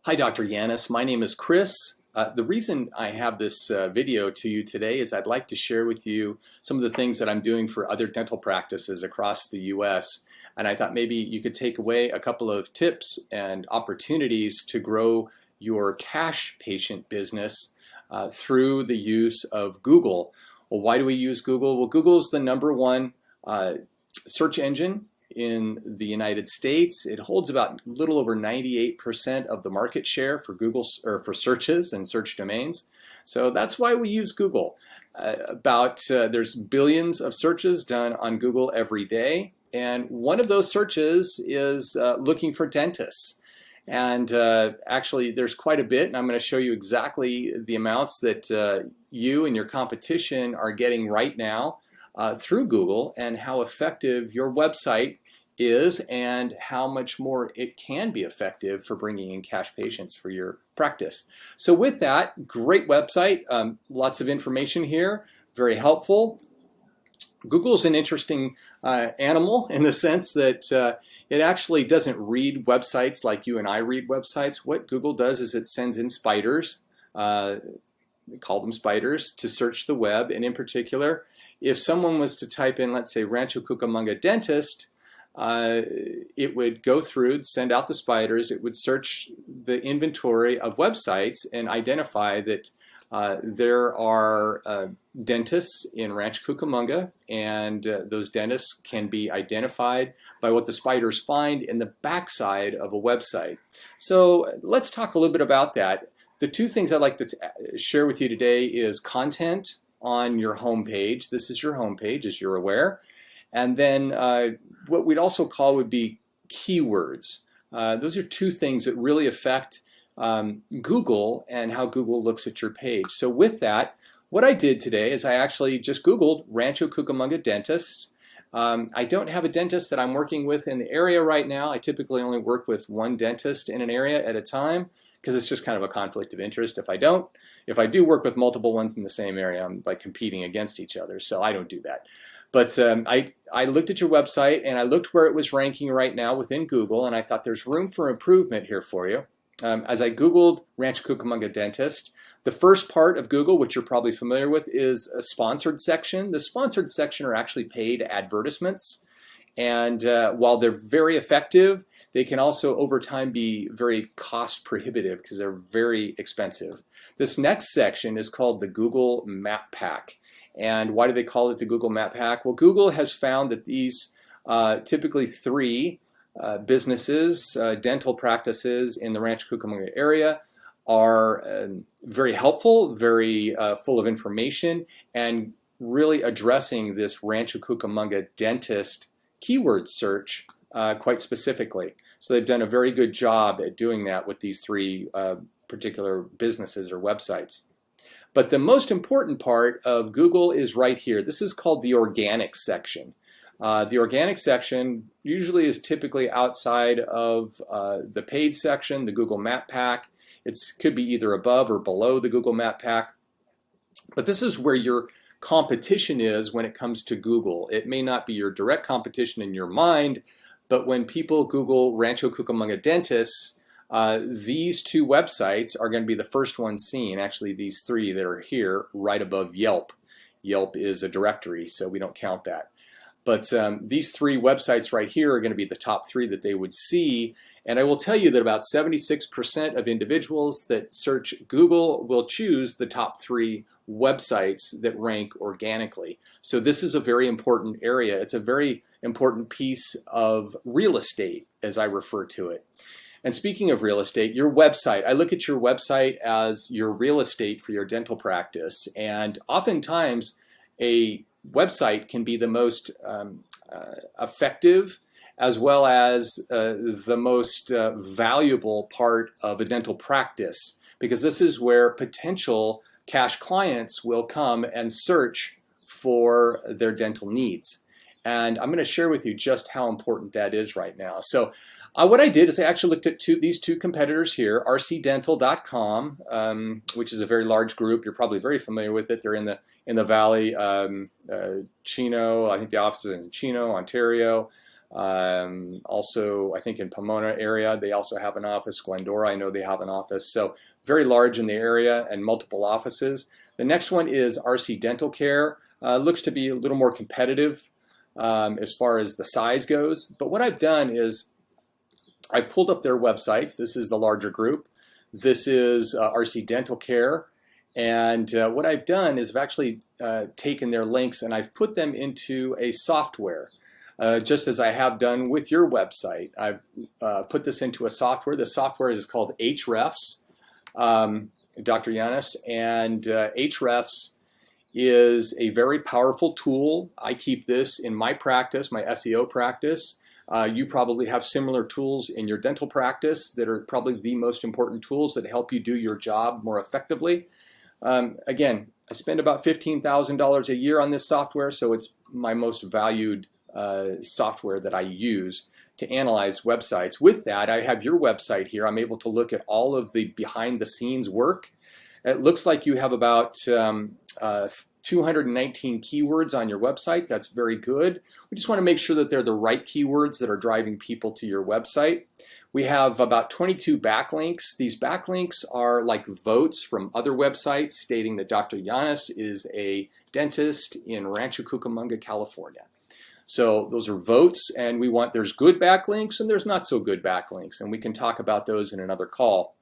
Hi, Dr. Yanis. My name is Chris. The reason I have this video to you today is I'd like to share with you some of the things that I'm doing for other dental practices across the US. And I thought maybe you could take away a couple of tips and opportunities to grow your cash patient business through the use of Google. Well, why do we use Google? Well, Google is the #1 search engine in the United States. It holds about a little over 98% of the market share for Google or for searches and search domains. So that's why we use Google. There's billions of searches done on Google every day, and one of those searches is looking for dentists. And actually, there's quite a bit, and I'm going to show you exactly the amounts that you and your competition are getting right now through Google, and how effective your website is and how much more it can be effective for bringing in cash patients for your practice. So with that, great website, lots of information here, very helpful. Google is an interesting animal in the sense that it actually doesn't read websites like you and I read websites. What Google does is it sends in spiders, they call them spiders, to search the web. And in particular, if someone was to type in, let's say, Rancho Cucamonga dentist, it would go through, send out the spiders, it would search the inventory of websites and identify that there are dentists in Rancho Cucamonga, and those dentists can be identified by what the spiders find in the backside of a website. So let's talk a little bit about that. The two things I'd like to share with you today is content on your homepage. This is your homepage, as you're aware. And then what we'd also call would be keywords. Those are two things that really affect Google and how Google looks at your page. So with that, what I did today is I actually just Googled Rancho Cucamonga dentists. I don't have a dentist that I'm working with in the area right now. I typically only work with one dentist in an area at a time, because it's just kind of a conflict of interest if I do work with multiple ones in the same area, I'm like competing against each other, so I don't do that. But I looked at your website and I looked where it was ranking right now within Google, and I thought there's room for improvement here for you. As I Googled Rancho Cucamonga dentist, the first part of Google, which you're probably familiar with, is a sponsored section. The sponsored section are actually paid advertisements, and while they're very effective, they can also over time be very cost prohibitive because they're very expensive. This next section is called the Google Map Pack. And why do they call it the Google Map Pack? Well, Google has found that these typically three businesses, dental practices in the Rancho Cucamonga area are very helpful, very full of information, and really addressing this Rancho Cucamonga dentist keyword search quite specifically. So they've done a very good job at doing that with these three particular businesses or websites. But the most important part of Google is right here. This is called the organic section. The organic section usually is typically outside of the paid section, the Google Map Pack. It could be either above or below the Google Map Pack. But this is where your competition is when it comes to Google. It may not be your direct competition in your mind, but when people Google Rancho Cucamonga dentists, these two websites are going to be the first ones seen. Actually, these three that are here right above Yelp. Yelp is a directory, so we don't count that. But these three websites right here are going to be the top three that they would see. And I will tell you that about 76% of individuals that search Google will choose the top three websites that rank organically. So this is a very important area. It's a very important piece of real estate, as I refer to it. And speaking of real estate, your website, I look at your website as your real estate for your dental practice. And oftentimes a website can be the most effective as well as the most valuable part of a dental practice, because this is where potential cash clients will come and search for their dental needs. And I'm going to share with you just how important that is right now. So what I did is I actually looked at these two competitors here, rcdental.com, which is a very large group. You're probably very familiar with it. They're in the Valley, Chino. I think the office is in Chino, Ontario. Also, I think in Pomona area, they also have an office. Glendora, I know they have an office. So very large in the area and multiple offices. The next one is RC Dental Care. Looks to be a little more competitive as far as the size goes. But what I've done is I've pulled up their websites. This is the larger group. This is RC Dental Care. And what I've done is I've actually taken their links and I've put them into a software. Just as I have done with your website. I've put this into a software. The software is called Ahrefs, Dr. Llanes, and Ahrefs is a very powerful tool. I keep this in my practice, my SEO practice. You probably have similar tools in your dental practice that are probably the most important tools that help you do your job more effectively. Again, I spend about $15,000 a year on this software, so it's my most valued software that I use to analyze websites. With that, I have your website here. I'm able to look at all of the behind the scenes work. It looks like you have about 219 keywords on your website. That's very good. We just want to make sure that they're the right keywords that are driving people to your website. We have about 22 backlinks. These backlinks are like votes from other websites stating that Dr. Llanes is a dentist in Rancho Cucamonga, California. So those are votes, and there's good backlinks and there's not so good backlinks, and we can talk about those in another call.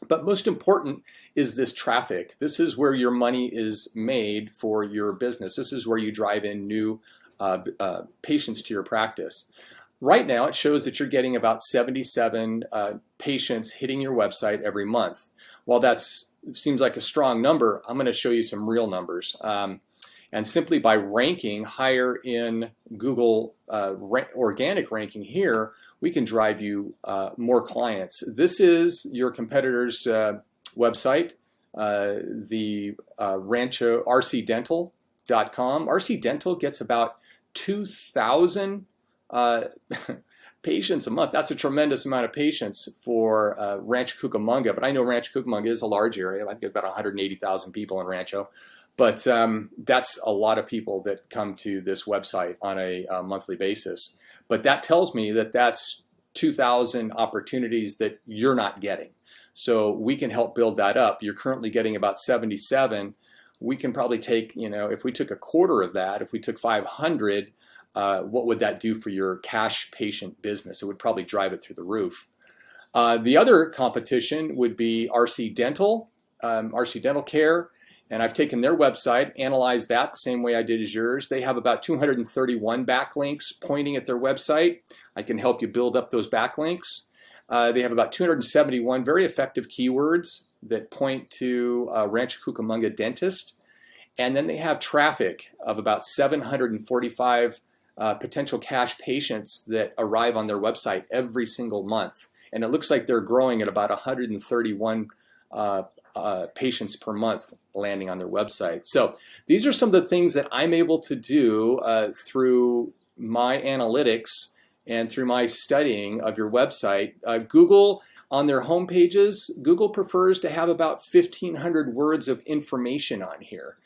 But most important is this traffic. This is where your money is made for your business. This is where you drive in new patients to your practice. Right now, it shows that you're getting about 77 patients hitting your website every month. While that seems like a strong number, I'm going to show you some real numbers. And simply by ranking higher in Google organic ranking here, we can drive you more clients. This is your competitor's website, the rcdental.com. RC Dental gets about 2,000 patients a month. That's a tremendous amount of patients for Rancho Cucamonga, but I know Rancho Cucamonga is a large area. I think about 180,000 people in Rancho. But that's a lot of people that come to this website on a monthly basis. But that tells me that that's 2,000 opportunities that you're not getting. So we can help build that up. You're currently getting about 77. We can probably take, if we took a quarter of that, if we took 500, what would that do for your cash patient business? It would probably drive it through the roof. The other competition would be RC Dental, RC Dental Care. And I've taken their website, analyzed that the same way I did as yours. They have about 231 backlinks pointing at their website. I can help you build up those backlinks. They have about 271 very effective keywords that point to Rancho Cucamonga dentist. And then they have traffic of about 745 potential cash patients that arrive on their website every single month. And it looks like they're growing at about 131 patients per month landing on their website. So these are some of the things that I'm able to do through my analytics and through my studying of your website. Google, on their home pages, Google prefers to have about 1,500 words of information on here.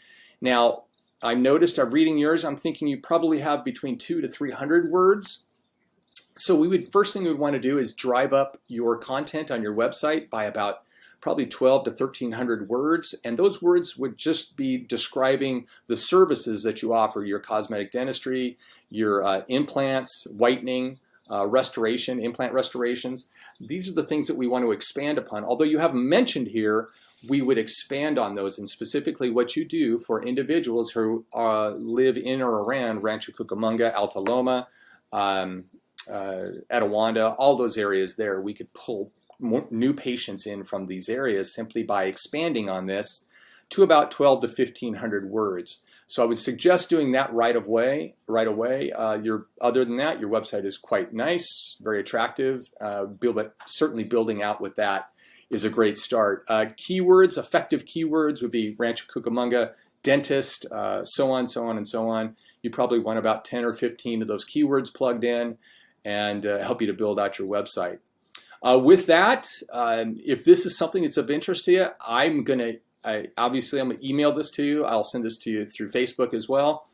Now, I noticed, I'm reading yours, I'm thinking you probably have between 200 to 300 words. So first thing we would want to do is drive up your content on your website by about probably 12 to 1,300 words, and those words would just be describing the services that you offer, your cosmetic dentistry, your implants, whitening, restoration, implant restorations. These are the things that we want to expand upon. Although you haven't mentioned here, we would expand on those, and specifically what you do for individuals who live in or around Rancho Cucamonga, Alta Loma, Etiwanda, all those areas there. We could pull more new patients in from these areas simply by expanding on this to about 12 to 1,500 words. So I would suggest doing that right away. Other than that, your website is quite nice, very attractive. But certainly building out with that is a great start. Keywords, effective keywords would be Rancho Cucamonga, dentist, so on, and so on. You probably want about 10 or 15 of those keywords plugged in and help you to build out your website. With that, if this is something that's of interest to you, I'm going to email this to you. I'll send this to you through Facebook as well.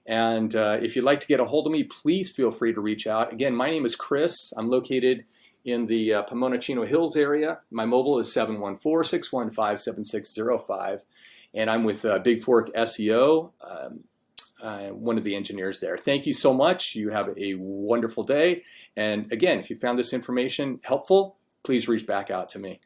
And if you'd like to get a hold of me, please feel free to reach out. Again, my name is Chris. I'm located in the Pomona Chino Hills area. My mobile is 714-615-7605. And I'm with Big Fork SEO, one of the engineers there. Thank you so much. You have a wonderful day. And again, if you found this information helpful, please reach back out to me.